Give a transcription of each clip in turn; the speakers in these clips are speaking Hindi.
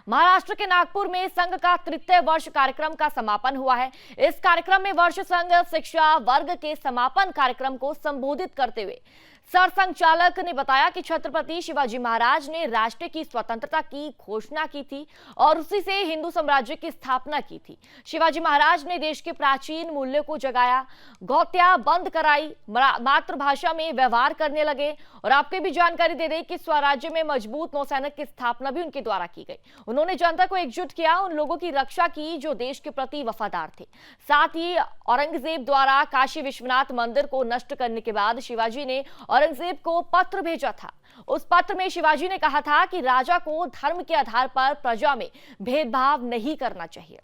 महाराष्ट्र के नागपुर में संघ का तृतीय वर्ष कार्यक्रम का समापन हुआ है। इस कार्यक्रम में वर्ष संघ शिक्षा वर्ग के समापन कार्यक्रम को संबोधित करते हुए सरसंघचालक ने बताया कि छत्रपति शिवाजी महाराज ने राष्ट्र की स्वतंत्रता की घोषणा की थी और उसी से हिंदू साम्राज्य की स्थापना की थी। शिवाजी महाराज ने देश के प्राचीन मूल्यों को जगाया, गौत्या बंद कराई, मातृभाषा में व्यवहार करने लगे। और आपको भी जानकारी दे दें कि स्वराज्य में मजबूत नौसेना की स्थापना भी उनके द्वारा की गई। उन्होंने जनता को एकजुट किया, उन लोगों की रक्षा की जो देश के प्रति वफादार थे। साथ ही औरंगजेब द्वारा काशी विश्वनाथ मंदिर को नष्ट करने के बाद शिवाजी ने औरंगजेब को पत्र भेजा था। उस पत्र में शिवाजी ने कहा था कि राजा को धर्म के आधार पर प्रजा में भेदभाव नहीं करना चाहिए,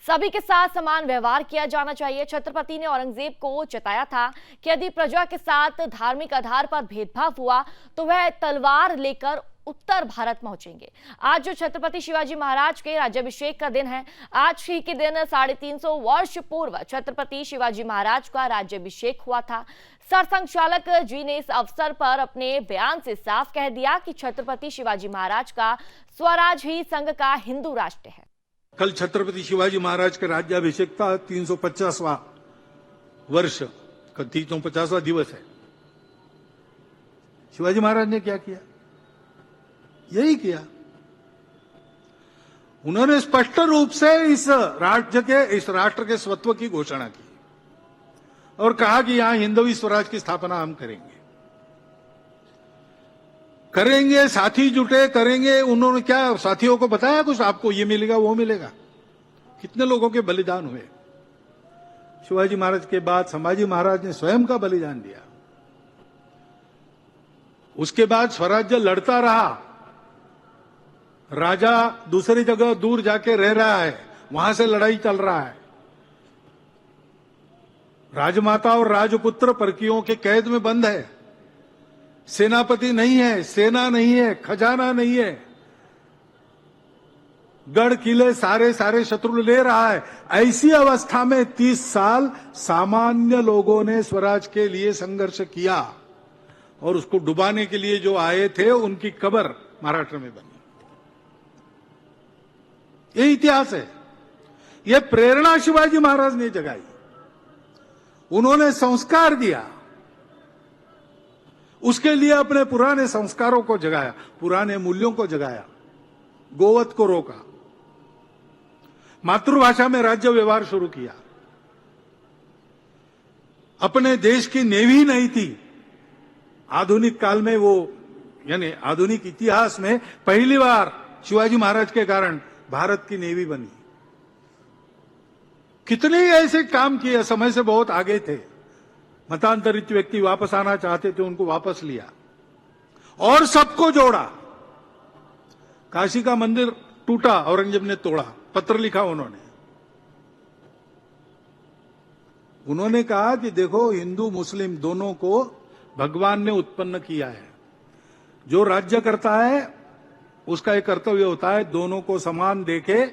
सभी के साथ समान व्यवहार किया जाना चाहिए। छत्रपति ने औरंगजेब को चेताया था कि यदि प्रजा के साथ धार्मिक आधार पर भेदभाव हुआ तो वह तलवार लेकर उत्तर भारत पहुंचेंगे। आज जो छत्रपति शिवाजी महाराज के राज्याभिषेक का दिन है, आज ही के दिन 350 वर्ष पूर्व छत्रपति शिवाजी महाराज का राज्याभिषेक हुआ था। सरसंघचालक जी ने इस अवसर पर अपने बयान से साफ कह दिया कि छत्रपति शिवाजी महाराज का स्वराज ही संघ का हिंदू राष्ट्र है। कल छत्रपति शिवाजी महाराज का राज्याभिषेक था, 350वां वर्ष का 350वां दिवस है। शिवाजी महाराज ने क्या किया? यही किया। उन्होंने स्पष्ट रूप से इस राष्ट्र के स्वत्व की घोषणा की और कहा कि यहां हिंदवी स्वराज की स्थापना हम करेंगे। साथी जुटे, करेंगे। उन्होंने क्या साथियों को बताया कुछ? आपको ये मिलेगा, वो मिलेगा? कितने लोगों के बलिदान हुए? शिवाजी महाराज के बाद संभाजी महाराज ने स्वयं का बलिदान दिया। उसके बाद स्वराज्य लड़ता रहा। राजा दूसरी जगह दूर जाके रह रहा है, वहां से लड़ाई चल रहा है। राजमाता और राजपुत्र परकियों के कैद में बंद है। सेनापति नहीं है, सेना नहीं है, खजाना नहीं है। गढ़ किले सारे शत्रु ले रहा है। ऐसी अवस्था में 30 साल सामान्य लोगों ने स्वराज के लिए संघर्ष किया और उसको डुबाने के लिए जो आए थे उनकी कब्र महाराष्ट्र में बनी। ये इतिहास है। ये प्रेरणा शिवाजी महाराज ने जगाई। उन्होंने संस्कार दिया, उसके लिए अपने पुराने संस्कारों को जगाया, पुराने मूल्यों को जगाया, गोवध को रोका, मातृभाषा में राज्य व्यवहार शुरू किया। अपने देश की नेवी नहीं थी। आधुनिक काल में वो, यानी आधुनिक इतिहास में पहली बार शिवाजी महाराज के कारण भारत की नेवी बनी। कितने ऐसे काम किए, समय से बहुत आगे थे। मतांतरित व्यक्ति वापस आना चाहते थे, उनको वापस लिया और सबको जोड़ा। काशी का मंदिर टूटा, औरंगजेब ने तोड़ा, पत्र लिखा उन्होंने कहा कि देखो, हिंदू मुस्लिम दोनों को भगवान ने उत्पन्न किया है। जो राज्य करता है उसका एक कर्तव्य होता है दोनों को समान देखे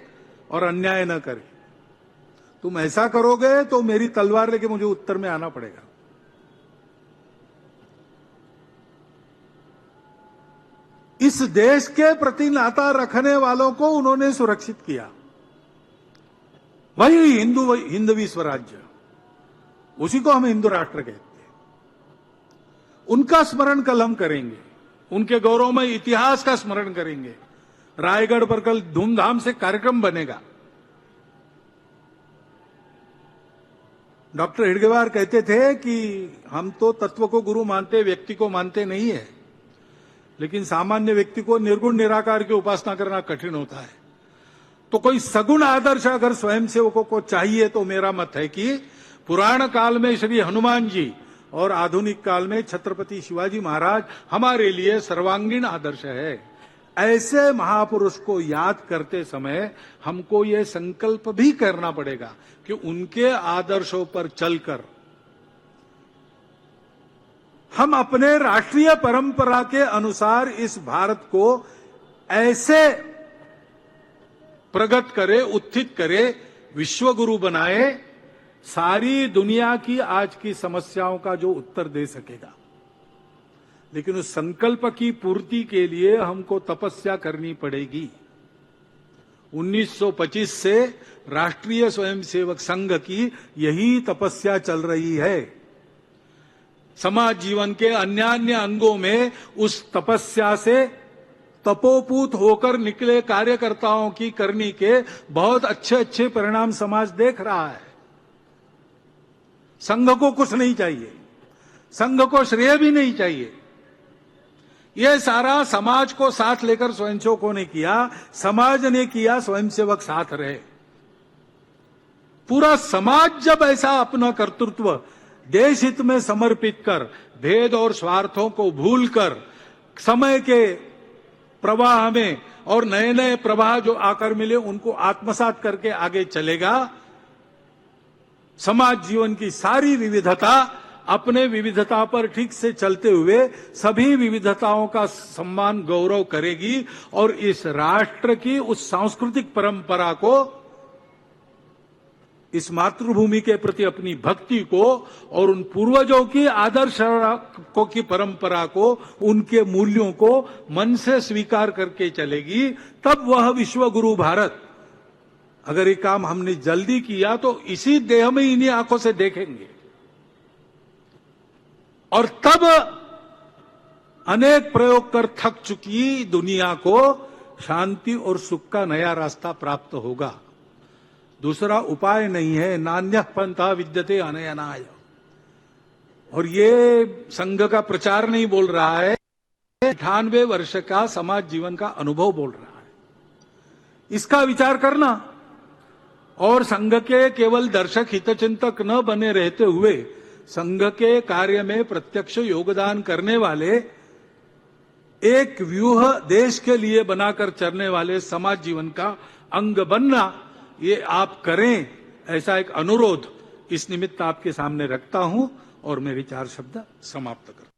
और अन्याय न करे। तुम ऐसा करोगे तो मेरी तलवार लेके मुझे उत्तर में आना पड़ेगा। इस देश के प्रति नाता रखने वालों को उन्होंने सुरक्षित किया। वही हिंदवी स्वराज्य, उसी को हम हिंदू राष्ट्र कहते हैं। उनका स्मरण कल हम करेंगे, उनके गौरवमय इतिहास का स्मरण करेंगे। रायगढ़ पर कल धूमधाम से कार्यक्रम बनेगा। डॉक्टर हेडगेवार कहते थे कि हम तो तत्व को गुरु मानते, व्यक्ति को मानते नहीं है, लेकिन सामान्य व्यक्ति को निर्गुण निराकार की उपासना करना कठिन होता है। तो कोई सगुण आदर्श अगर स्वयंसेवकों को चाहिए तो मेरा मत है कि पुराण काल में श्री हनुमान जी और आधुनिक काल में छत्रपति शिवाजी महाराज हमारे लिए सर्वांगीण आदर्श है। ऐसे महापुरुष को याद करते समय हमको ये संकल्प भी करना पड़ेगा कि उनके आदर्शों पर चलकर हम अपने राष्ट्रीय परंपरा के अनुसार इस भारत को ऐसे प्रगत करे, उत्थित करे, विश्वगुरु बनाए, सारी दुनिया की आज की समस्याओं का जो उत्तर दे सकेगा। लेकिन उस संकल्प की पूर्ति के लिए हमको तपस्या करनी पड़ेगी। 1925 से राष्ट्रीय स्वयंसेवक संघ की यही तपस्या चल रही है। समाज जीवन के अन्य अन्य अंगों में उस तपस्या से तपोपूत होकर निकले कार्यकर्ताओं की करनी के बहुत अच्छे अच्छे परिणाम समाज देख रहा है। संघ को कुछ नहीं चाहिए, संघ को श्रेय भी नहीं चाहिए। यह सारा समाज को साथ लेकर स्वयंसेवकों ने किया, समाज ने किया, स्वयंसेवक साथ रहे। पूरा समाज जब ऐसा अपना कर्तृत्व देश हित में समर्पित कर, भेद और स्वार्थों को भूलकर समय के प्रवाह में और नए नए प्रवाह जो आकर मिले उनको आत्मसात करके आगे चलेगा, समाज जीवन की सारी विविधता अपने विविधता पर ठीक से चलते हुए सभी विविधताओं का सम्मान गौरव करेगी और इस राष्ट्र की उस सांस्कृतिक परंपरा को, इस मातृभूमि के प्रति अपनी भक्ति को और उन पूर्वजों की आदर्श की परंपरा को, उनके मूल्यों को मन से स्वीकार करके चलेगी, तब वह विश्व गुरु भारत। अगर ये काम हमने जल्दी किया तो इसी देह में इन्हीं आंखों से देखेंगे और तब अनेक प्रयोग कर थक चुकी दुनिया को शांति और सुख का नया रास्ता प्राप्त होगा। दूसरा उपाय नहीं है। नान्यः पंथा विद्यते अनयनाय। और ये संघ का प्रचार नहीं बोल रहा है, 98 वर्ष का समाज जीवन का अनुभव बोल रहा है। इसका विचार करना और संघ के केवल दर्शक हितचिंतक न बने रहते हुए संघ के कार्य में प्रत्यक्ष योगदान करने वाले, एक व्यूह देश के लिए बनाकर चलने वाले समाज जीवन का अंग बनना, ये आप करें, ऐसा एक अनुरोध इस निमित्त आपके सामने रखता हूं और मेरे 4 शब्द समाप्त करता हूं।